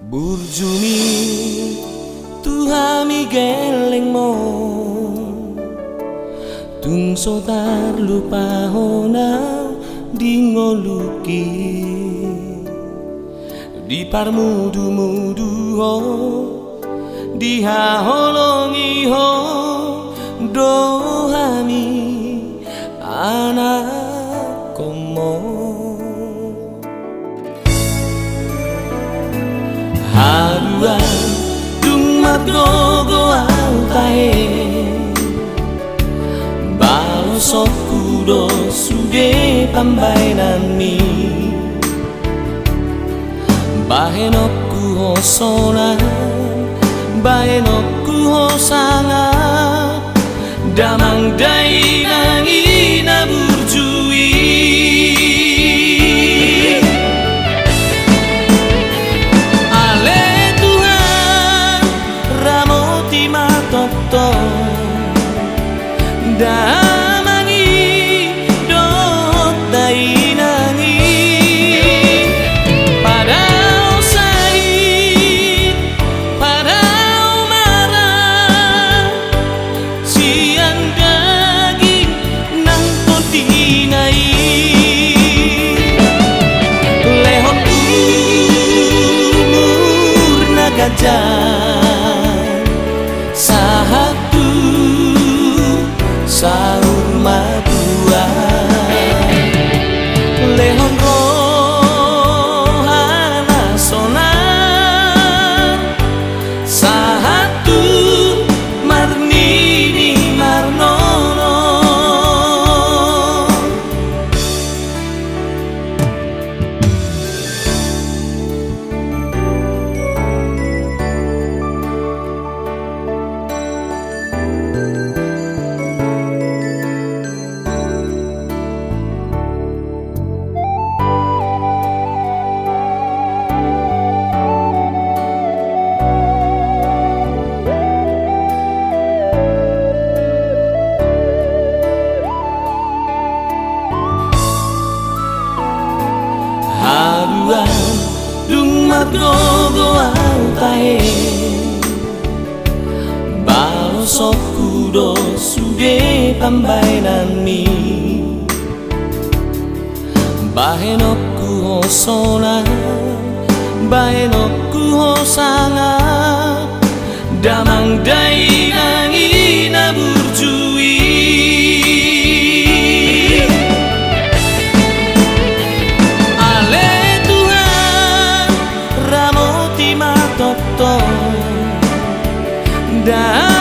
Burjumi tuhami geleng mo tung sotar lupa hona dingoluki di parmudu mudu ho di haholongi ho dohami anak komo haruan dumat gogo autae balosok kudo suge pambainanmi bahenokku hosona bahenokku hosanga damang dai nangina burjui damangi dot dai nangi padao sai padao marah siang daging nang kontinai lehon umur nagajah sahatu sahur madua lehon rohana sonar sahatu marnini marnono dumat gogo autae balosok kudo suge pambainanmi bahenokku hosona bahenokku hosanga damang dai nangina burjui da